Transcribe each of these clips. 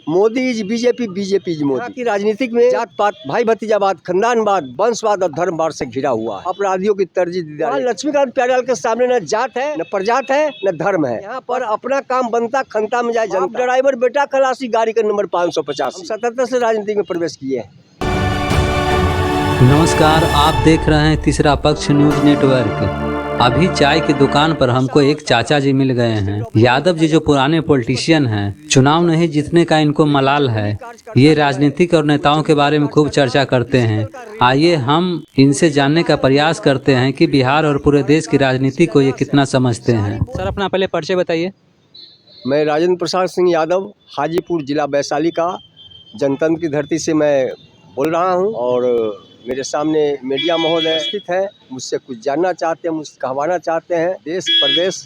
Modi is BJP, BJP is Modi. की राजनीतिक में जात पात, भाई भतीजावाद, खानदानवाद, वंशवाद और धर्मवाद से घिरा हुआ है। अपराधियों की तरजीह दी जा रही है। लक्ष्मीकांत प्यारेलाल के सामने न जात है, न प्रजात है, न धर्म है। यहाँ पर अपना काम बनता, खनता में जाए जनता। ड्राइवर बेटा खलासी, गाड़ी का नंबर 550। 77 से राजनीति में प्रवेश किए हैं। नमस्कार, आप देख रहे हैं तीसरा पक्ष न्यूज नेटवर्क। अभी चाय की दुकान पर हमको एक चाचा जी मिल गए हैं। यादव जी जो पुराने पॉलिटिशियन हैं, चुनाव नहीं जीतने का इनको मलाल है। ये राजनीतिक और नेताओं के बारे में खूब चर्चा करते हैं। आइए हम इनसे जानने का प्रयास करते हैं कि बिहार और पूरे देश की राजनीति को ये कितना समझते हैं। सर, अपना पहले परिचय बताइए। मैं राजेंद्र प्रसाद सिंह यादव, हाजीपुर जिला वैशाली का जनतंत्र की धरती से मैं बोल रहा हूं और मेरे सामने मीडिया महोदय स्थित है। मुझसे कुछ जानना चाहते हैं, मुझसे कहवाना चाहते हैं देश प्रदेश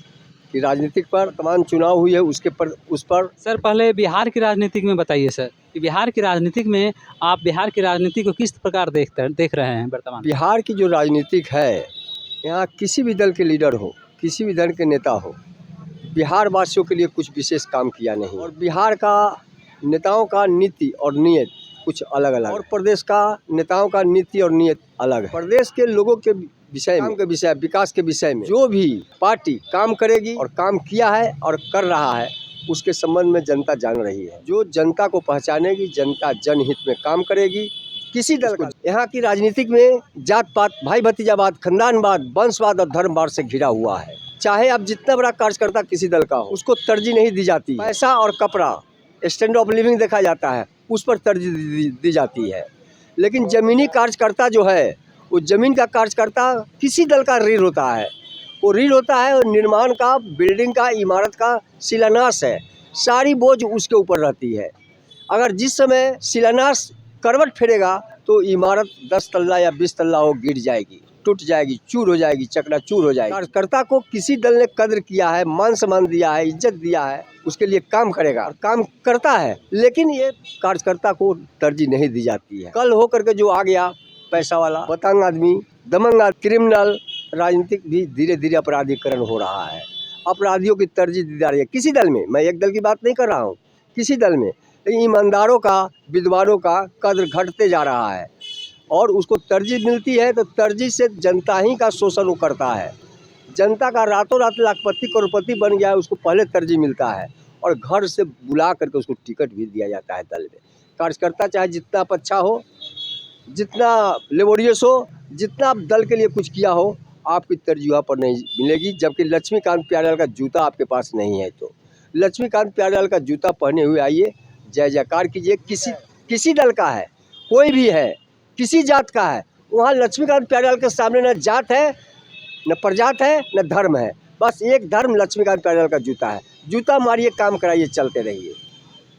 की राजनीतिक पर। तमाम चुनाव हुई है उस पर। सर, पहले बिहार की राजनीतिक में बताइए सर कि बिहार की राजनीतिक में आप बिहार की राजनीति को किस प्रकार देख रहे हैं वर्तमान। बिहार की जो राजनीतिक है, यहाँ किसी भी दल के लीडर हो, किसी भी दल के नेता हो, बिहार वासियों के लिए कुछ विशेष काम किया नहीं। और बिहार का नेताओं का नीति और नियत कुछ अलग अलग, और प्रदेश का नेताओं का नीति और नियत अलग है। प्रदेश के लोगों के विषय में, काम के विषय, विकास के विषय में जो भी पार्टी काम करेगी और काम किया है और कर रहा है, उसके संबंध में जनता जान रही है। जो जनता को पहचानेगी, जनता जनहित में काम करेगी। किसी दल को यहाँ की राजनीतिक में जात पात, भाई भतीजावाद, खानदानवाद, वंशवाद और धर्मवाद से घिरा हुआ है। चाहे आप जितना बड़ा कार्यकर्ता किसी दल का हो, उसको तरजीह नहीं दी जाती। पैसा और कपड़ा, स्टैंडर्ड ऑफ लिविंग देखा जाता है, उस पर तरजीह दी जाती है। लेकिन जमीनी कार्यकर्ता जो है, वो जमीन का कार्यकर्ता किसी दल का रीढ़ होता है। वो रीढ़ होता है और निर्माण का, बिल्डिंग का, इमारत का शिलान्यास है, सारी बोझ उसके ऊपर रहती है। अगर जिस समय शिलान्यास करवट फेरेगा तो इमारत 10 तल्ला या 20 तल्ला हो गिर जाएगी, टूट जाएगी, चूर हो जाएगी, चकनाचूर हो जाएगी। कार्यकर्ता को किसी दल ने कद्र किया है, मान सम्मान दिया है, इज्जत दिया है, उसके लिए काम करेगा और काम करता है। लेकिन ये कार्यकर्ता को तरजीह नहीं दी जाती है। कल हो करके जो आ गया पैसा वाला, बतांग आदमी, दमंग आदमी, क्रिमिनल, राजनीतिक भी धीरे धीरे अपराधीकरण हो रहा है। अपराधियों की तरजीह दी जा रही है किसी दल में। मैं एक दल की बात नहीं कर रहा हूँ, किसी दल में। लेकिन ईमानदारों का, विद्वानों का कद्र घटते जा रहा है और उसको तरजीह मिलती है तो तरजीह से जनता ही का शोषण वो करता है। जनता का रातों रात लाखपति करोड़पति बन गया है, उसको पहले तरजीह मिलता है और घर से बुला करके उसको टिकट भी दिया जाता है दल में। कार्यकर्ता चाहे जितना अच्छा हो, जितना लेबोरियस हो, जितना आप दल के लिए कुछ किया हो, आपकी तरजीह पर नहीं मिलेगी। जबकि लक्ष्मीकांत प्यारेलाल का जूता आपके पास नहीं है तो लक्ष्मीकांत प्यारेलाल का जूता पहने हुए आइए, जय जयकार कीजिए। किसी दल का है, कोई भी है, किसी जात का है, वहाँ लक्ष्मीकांत प्यारेलाल के सामने न जात है, न प्रजात है, न धर्म है। बस एक धर्म लक्ष्मीकांत प्यारेलाल का जूता है। जूता मारिए, काम कराइए, चलते रहिए।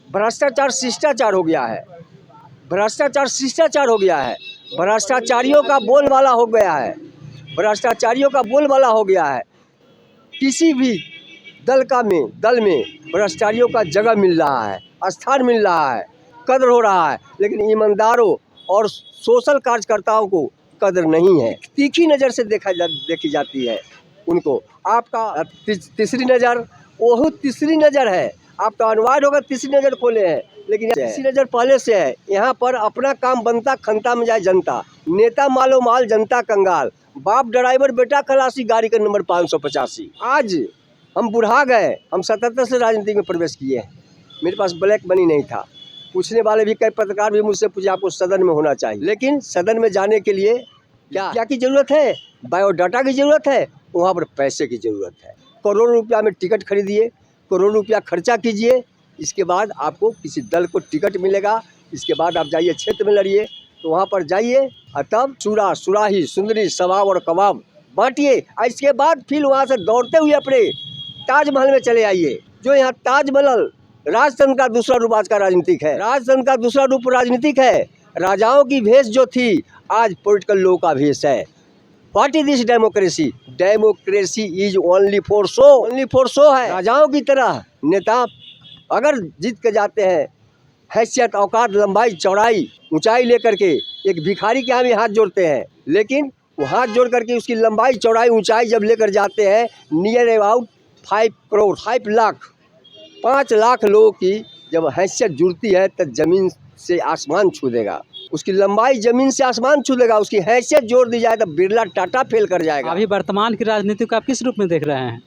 भ्रष्टाचार शिष्टाचार हो गया है, भ्रष्टाचार शिष्टाचार हो गया है, भ्रष्टाचारियों का बोलबाला हो गया है, भ्रष्टाचारियों का बोलबाला हो गया है। किसी भी दल में भ्रष्टाचारियों का जगह मिल रहा है, स्थान मिल रहा है, कद्र हो रहा है। लेकिन ईमानदारों और सोशल कार्यकर्ताओं को कद्र नहीं है। तीखी नज़र से देखी जाती है उनको। आपका तीसरी नज़र, वो तीसरी नज़र है। आपका अनिवार्य होगा तीसरी नज़र खोले हैं, लेकिन तीसरी नज़र पहले से है। यहाँ पर अपना काम बनता, खनता में जाए जनता। नेता मालो माल, जनता कंगाल। बाप ड्राइवर, बेटा खलासी, गाड़ी का नंबर 585। आज हम बुढ़ा गए, हम 77 से राजनीति में प्रवेश किए हैं। मेरे पास ब्लैक मनी नहीं था। पूछने वाले भी, कई पत्रकार भी मुझसे पूछे आपको सदन में होना चाहिए। लेकिन सदन में जाने के लिए क्या की जरूरत है? बायोडाटा की जरूरत है, वहाँ पर पैसे की जरूरत है। करोड़ों रुपया में टिकट खरीदिए, करोड़ों रुपया खर्चा कीजिए, इसके बाद आपको किसी दल को टिकट मिलेगा। इसके बाद आप जाइए क्षेत्र में लड़िए, तो वहाँ पर जाइए और तब चूड़ा, सुराही, सुंदरी, सवाब और कबाब बांटिए। इसके बाद फिर वहाँ से दौड़ते हुए अपने ताजमहल में चले आइए। जो यहाँ ताजमहल राजतंत्र का दूसरा रूप आज का राजनीतिक है। राजतंत्र का दूसरा रूप राजनीतिक है। राजाओं की भेष जो थी, आज पॉलिटिकल लोगों का भेष है। What is this democracy? Democracy is only for show, only for show है। राजाओं की तरह नेता अगर जीत के जाते हैं, हैसियत, औकात, लंबाई, चौड़ाई, ऊंचाई लेकर के एक भिखारी के यहाँ भी हाथ जोड़ते हैं। लेकिन वो हाथ जोड़ करके उसकी लंबाई, चौड़ाई, ऊंचाई जब लेकर जाते हैं, नियर अबाउट 5 करोड़, 5 लाख, 5 लाख लोगों की जब हैसियत जुड़ती है तो जमीन से आसमान छू देगा, उसकी लंबाई जमीन से आसमान छू देगा, उसकी हैसियत जोड़ दी जाए तो बिरला टाटा फेल कर जाएगा। अभी वर्तमान की राजनीति को आप किस रूप में देख रहे हैं?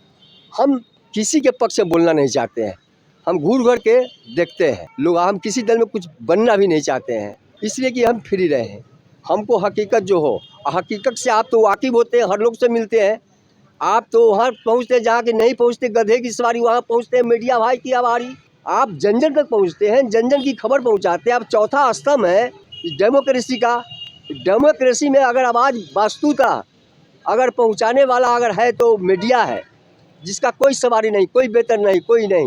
हम किसी के पक्ष में बोलना नहीं चाहते हैं, हम घूर घूर के देखते हैं लोग, हम किसी दल में कुछ बनना भी नहीं चाहते हैं, इसलिए कि हम फ्री रहे हैं। हमको हकीकत जो हो, हकीकत से आप तो वाकिफ होते हैं, हर लोग से मिलते हैं, आप तो वहाँ पहुँचते हैं जहाँ के नहीं पहुँचते, गधे की सवारी वहाँ पहुँचते हैं, मीडिया भाई की आवारी, आप जन जन तक पहुँचते हैं, जन जन की खबर पहुँचाते हैं। आप चौथा स्तंभ है डेमोक्रेसी का। डेमोक्रेसी में अगर आवाज़ वास्तुता अगर पहुँचाने वाला अगर है तो मीडिया है, जिसका कोई सवारी नहीं, कोई वेतन नहीं, कोई नहीं,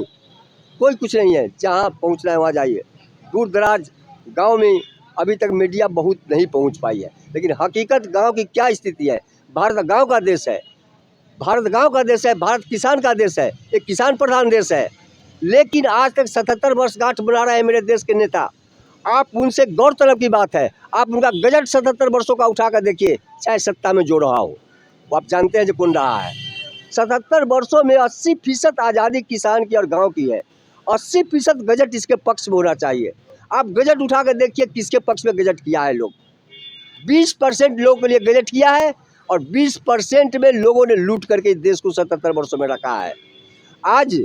कोई कुछ नहीं है, जहाँ पहुँचना है वहाँ जाइए। दूर दराज गांव में अभी तक मीडिया बहुत नहीं पहुँच पाई है, लेकिन हकीकत गांव की क्या स्थिति है। भारत गांव का देश है, भारत गांव का देश है, भारत किसान का देश है, एक किसान प्रधान देश है, लेकिन आज तक 77 वर्षगांठ बना रहे हैं मेरे देश के नेता। आप उनसे गौर तलब की बात है, आप उनका गजट 77 वर्षों का उठा कर देखिए, चाहे सत्ता में जो रहा हो, वो आप जानते हैं जो कौन रहा है। 77 वर्षों में 80% आज़ादी किसान की और गांव की है, 80% गजट इसके पक्ष में होना चाहिए। आप गजट उठा कर देखिए किसके पक्ष में गजट किया है लोग। 20% लोगों के लिए गजट किया है और 20% में लोगों ने लूट करके इस देश को 77 वर्षों में रखा है। आज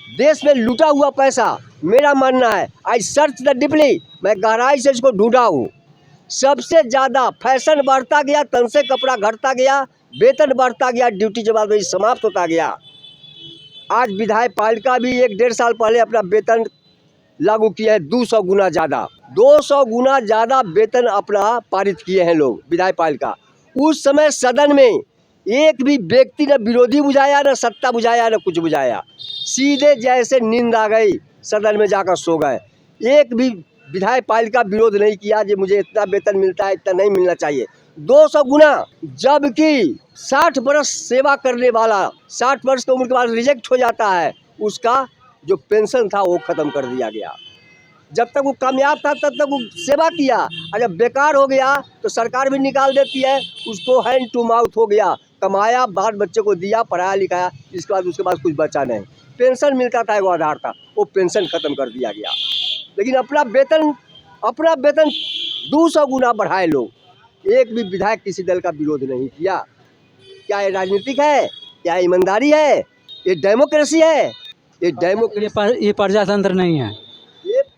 देश में लूटा हुआ पैसा, मेरा मानना है, आई सर्च द डीपली, मैं गहराई से इसको ढूंढा हूँ, सबसे ज़्यादा फैशन बढ़ता गया, तन से कपड़ा घटता गया, वेतन बढ़ता गया, ड्यूटी जवाबदेही समाप्त होता गया। आज विधायक पालिका भी 1-1.5 साल पहले अपना वेतन लागू किया है 200 गुना ज़्यादा, 200 गुना ज़्यादा वेतन अपना पारित किए हैं लोग विधायक पालिका। उस समय सदन में एक भी व्यक्ति ने विरोधी बुझाया, न सत्ता बुझाया, न कुछ बुझाया, सीधे जैसे नींद आ गई सदन में जाकर सो गए। एक भी विधायक पालिका विरोध नहीं किया कि मुझे इतना वेतन मिलता है, इतना नहीं मिलना चाहिए। 200 गुना, जबकि 60 वर्ष सेवा करने वाला 60 वर्ष की उम्र के बाद रिजेक्ट हो जाता है, उसका जो पेंशन था वो ख़त्म कर दिया गया। जब तक वो कामयाब था तब तक वो सेवा किया, और जब बेकार हो गया तो सरकार भी निकाल देती है, उसको हैंड टू माउथ हो गया, कमाया, बाल बच्चे को दिया, पढ़ाया लिखाया, इसके बाद उसके पास कुछ बचा नहीं। पेंशन मिलता था, वो आधार था, वो पेंशन ख़त्म कर दिया गया। लेकिन अपना वेतन 200 गुना बढ़ाए लोग। एक भी विधायक किसी दल का विरोध नहीं किया। क्या ये राजनीतिक है? क्या ईमानदारी है? ये डेमोक्रेसी है? ये प्रजातंत्र नहीं है,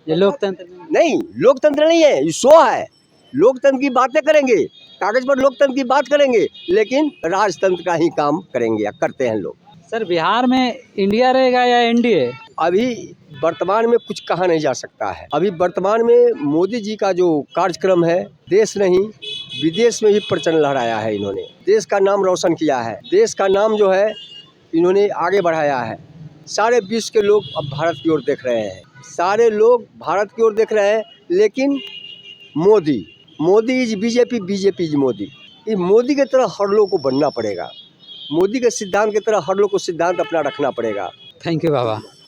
ये लोकतंत्र नहीं, लोकतंत्र नहीं है, ये शो है। लोकतंत्र की बातें करेंगे, कागज पर लोकतंत्र की बात करेंगे, लेकिन राजतंत्र का ही काम करेंगे या करते हैं लोग। सर, बिहार में इंडिया रहेगा या एनडीए? अभी वर्तमान में कुछ कहा नहीं जा सकता है। अभी वर्तमान में मोदी जी का जो कार्यक्रम है, देश नहीं विदेश में भी प्रचलन लहराया है। इन्होंने देश का नाम रोशन किया है, देश का नाम जो है इन्होंने आगे बढ़ाया है। सारे विश्व के लोग अब भारत की ओर देख रहे हैं, सारे लोग भारत की ओर देख रहे हैं, लेकिन Modi is BJP, BJP is Modi. इस मोदी की तरह हर लोग को बनना पड़ेगा, मोदी के सिद्धांत की तरह हर लोग को सिद्धांत अपना रखना पड़ेगा। Thank you Baba.